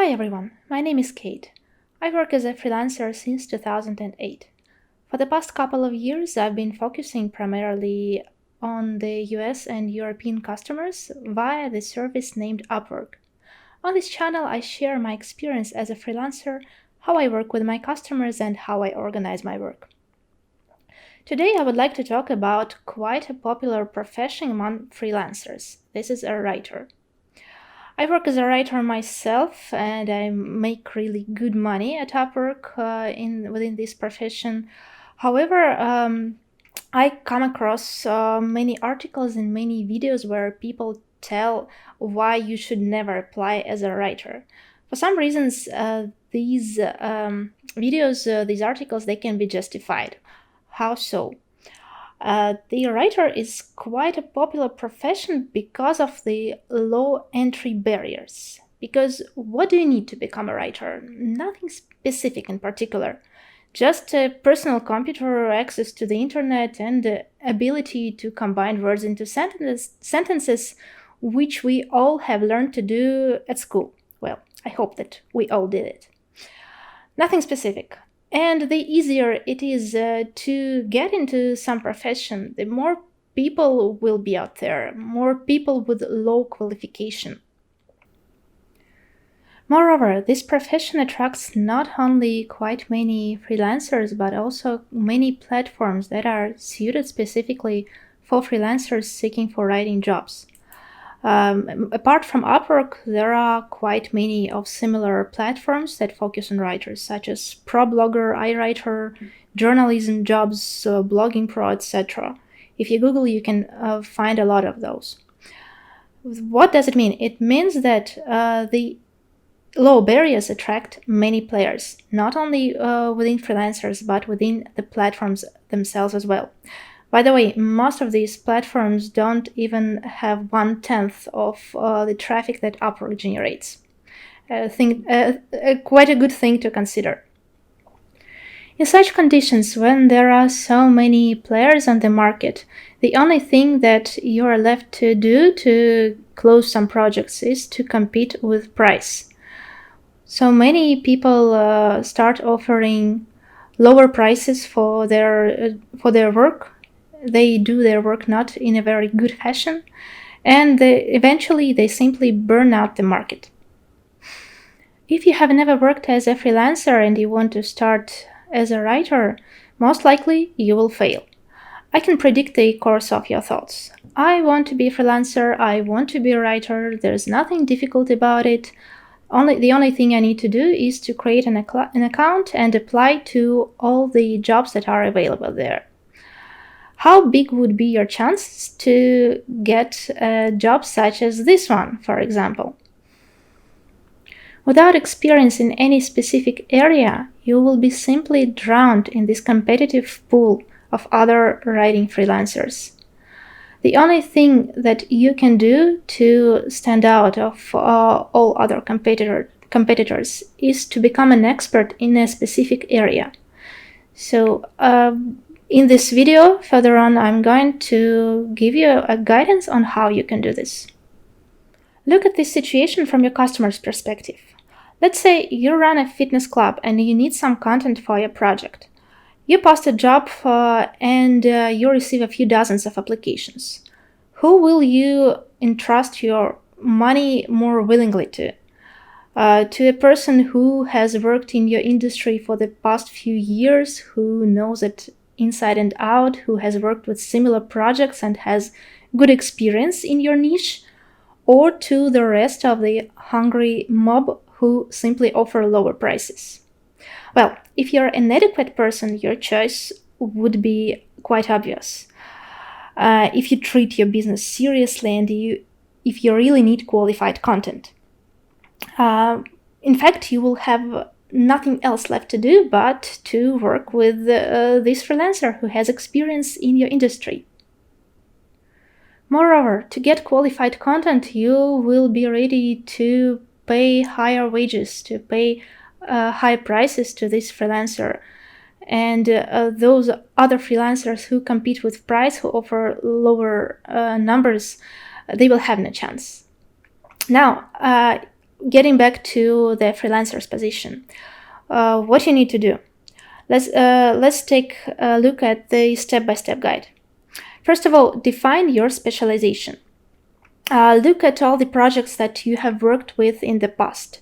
Hi everyone, my name is Kate. I work as a freelancer since 2008. For the past couple of years, I've been focusing primarily on the US and European customers via the service named Upwork. On this channel, I share my experience as a freelancer, how I work with my customers, and how I organize my work. Today, I would like to talk about quite a popular profession among freelancers. This is a writer. I work as a writer myself, and I make really good money at Upwork within this profession. However, I come across many articles and many videos where people tell why you should never apply as a writer. For some reasons, these videos, these articles, they can be justified. How so? The writer is quite a popular profession because of the low entry barriers. Because what do you need to become a writer? Nothing specific in particular. Just a personal computer, access to the internet, and the ability to combine words into sentences, which we all have learned to do at school. Well, I hope that we all did it. Nothing specific. And the easier it is to get into some profession, the more people will be out there, more people with low qualification. Moreover, this profession attracts not only quite many freelancers, but also many platforms that are suited specifically for freelancers seeking for writing jobs. Apart from Upwork, there are quite many of similar platforms that focus on writers, such as ProBlogger, iWriter, journalism jobs, blogging pro, etc. If you Google, you can find a lot of those. What does it mean? It means that the low barriers attract many players, not only within freelancers, but within the platforms themselves as well. By the way, most of these platforms don't even have 1/10 of the traffic that Upwork generates. Quite a good thing to consider. In such conditions, when there are so many players on the market, the only thing that you are left to do to close some projects is to compete with price. So many people start offering lower prices for their work. They do their work not in a very good fashion, and eventually they simply burn out the market. If you have never worked as a freelancer and you want to start as a writer, most likely you will fail. I can predict the course of your thoughts. I want to be a freelancer, I want to be a writer, there's nothing difficult about it. The only thing I need to do is to create an account and apply to all the jobs that are available there. How big would be your chances to get a job such as this one, for example? Without experience in any specific area, you will be simply drowned in this competitive pool of other writing freelancers. The only thing that you can do to stand out of all other competitors is to become an expert in a specific area. So, in this video, further on, I'm going to give you a guidance on how you can do this. Look at this situation from your customer's perspective. Let's say you run a fitness club and you need some content for your project. You post a job and you receive a few dozens of applications. Who will you entrust your money more willingly to? To a person who has worked in your industry for the past few years, who knows it inside and out, who has worked with similar projects and has good experience in your niche, or to the rest of the hungry mob who simply offer lower prices? Well, if you're an adequate person, your choice would be quite obvious. If you treat your business seriously and if you really need qualified content. In fact, you will have nothing else left to do but to work with this freelancer who has experience in your industry. Moreover, to get qualified content, you will be ready to pay higher wages, to pay high prices to this freelancer. And those other freelancers who compete with price, who offer lower numbers, they will have no chance. Now, getting back to the freelancer's position, what you need to do. Let's take a look at the step-by-step guide. First of all, define your specialization. Look at all the projects that you have worked with in the past.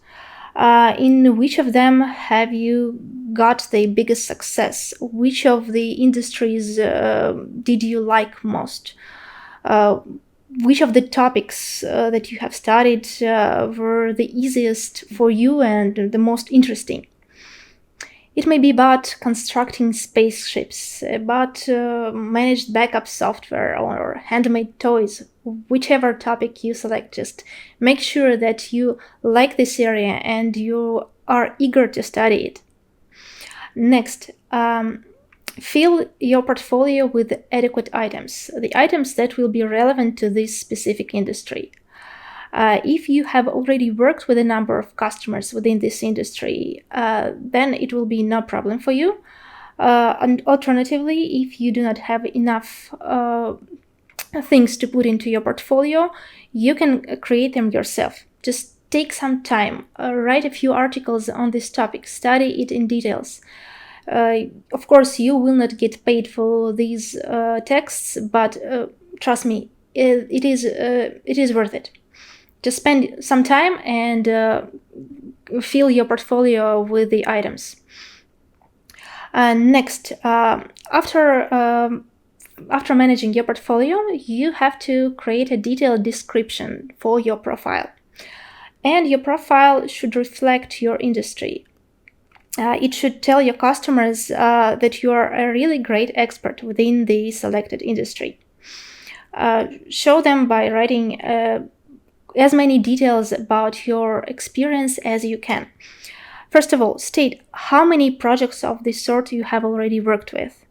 In which of them have you got the biggest success? Which of the industries did you like most? Which of the topics that you have studied were the easiest for you and the most interesting? It may be about constructing spaceships, about managed backup software or handmade toys. Whichever topic you select, just make sure that you like this area and you are eager to study it. Next, fill your portfolio with adequate items, the items that will be relevant to this specific industry. If you have already worked with a number of customers within this industry, then it will be no problem for you. And alternatively, if you do not have enough things to put into your portfolio, you can create them yourself. Just take some time, write a few articles on this topic, study it in details. Of course, you will not get paid for these texts, but trust me, it is worth it. Just spend some time and fill your portfolio with the items. Next, after managing your portfolio, you have to create a detailed description for your profile. And your profile should reflect your industry. It should tell your customers that you are a really great expert within the selected industry. Show them by writing as many details about your experience as you can. First of all, state how many projects of this sort you have already worked with.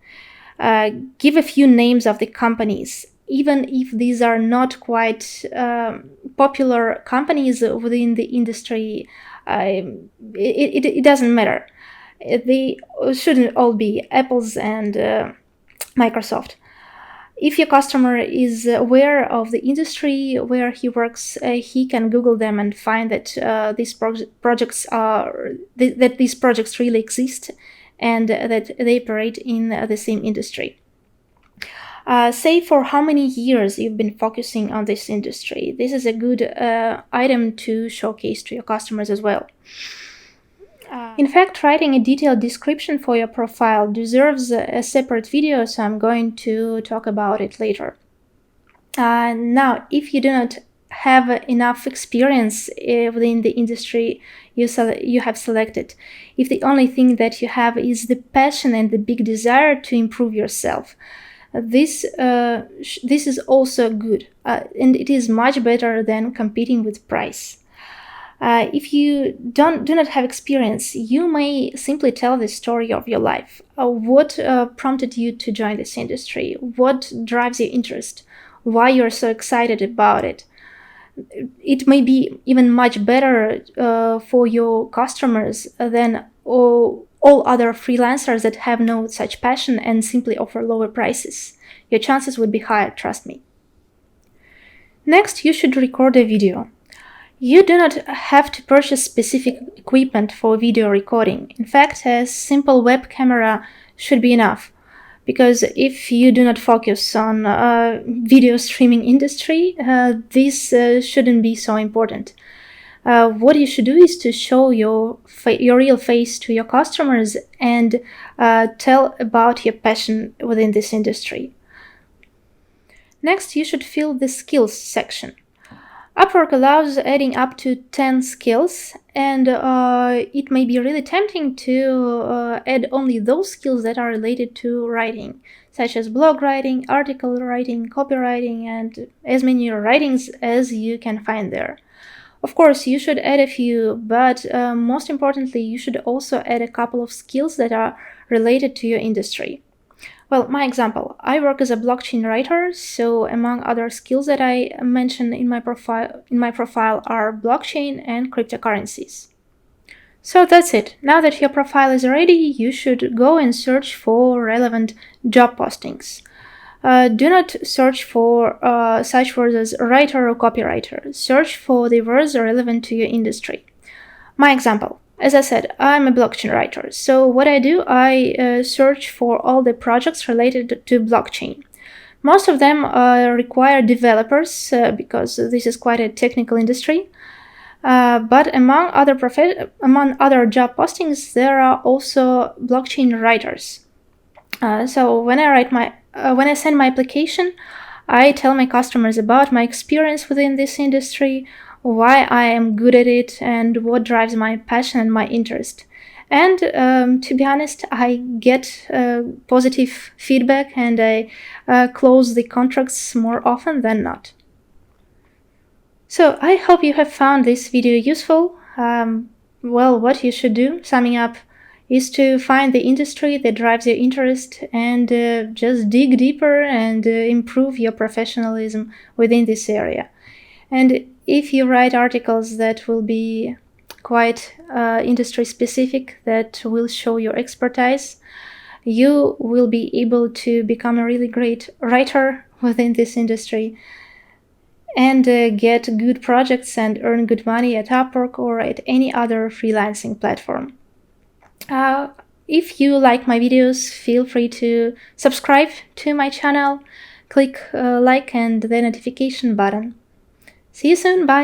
Give a few names of the companies, even if these are not quite popular companies within the industry. It doesn't matter. They shouldn't all be Apple's and Microsoft. If your customer is aware of the industry where he works, he can Google them and find that these projects really exist and that they operate in the same industry. Say for how many years you've been focusing on this industry. This is a good item to showcase to your customers as well. In fact, writing a detailed description for your profile deserves a separate video, so I'm going to talk about it later. Now, if you do not have enough experience within the industry you have selected, if the only thing that you have is the passion and the big desire to improve yourself, this is also good, and it is much better than competing with price. If you do not have experience, you may simply tell the story of your life. What prompted you to join this industry? What drives your interest? Why you're so excited about it? It may be even much better for your customers than all other freelancers that have no such passion and simply offer lower prices. Your chances would be higher, trust me. Next, you should record a video. You do not have to purchase specific equipment for video recording. In fact, a simple web camera should be enough, because if you do not focus on video streaming industry, this shouldn't be so important. What you should do is to show your real face to your customers and tell about your passion within this industry. Next, you should fill the skills section. Upwork allows adding up to 10 skills, and it may be really tempting to add only those skills that are related to writing, such as blog writing, article writing, copywriting, and as many writings as you can find there. Of course, you should add a few, but most importantly, you should also add a couple of skills that are related to your industry. Well, my example, I work as a blockchain writer, so among other skills that I mention in my profile are blockchain and cryptocurrencies. So that's it. Now that your profile is ready, you should go and search for relevant job postings. Do not search for such words as writer or copywriter. Search for the words relevant to your industry. My example, as I said, I'm a blockchain writer. So what I do, I search for all the projects related to blockchain. Most of them require developers because this is quite a technical industry. But among other job postings, there are also blockchain writers. So when I send my application, I tell my customers about my experience within this industry, why I am good at it, and what drives my passion and my interest. And to be honest, I get positive feedback, and I close the contracts more often than not. So I hope you have found this video useful. Well, what you should do, summing up, is to find the industry that drives your interest and just dig deeper and improve your professionalism within this area. And if you write articles that will be quite industry specific, that will show your expertise, you will be able to become a really great writer within this industry and get good projects and earn good money at Upwork or at any other freelancing platform. If you like my videos, feel free to subscribe to my channel, click like and the notification button. See you soon, bye!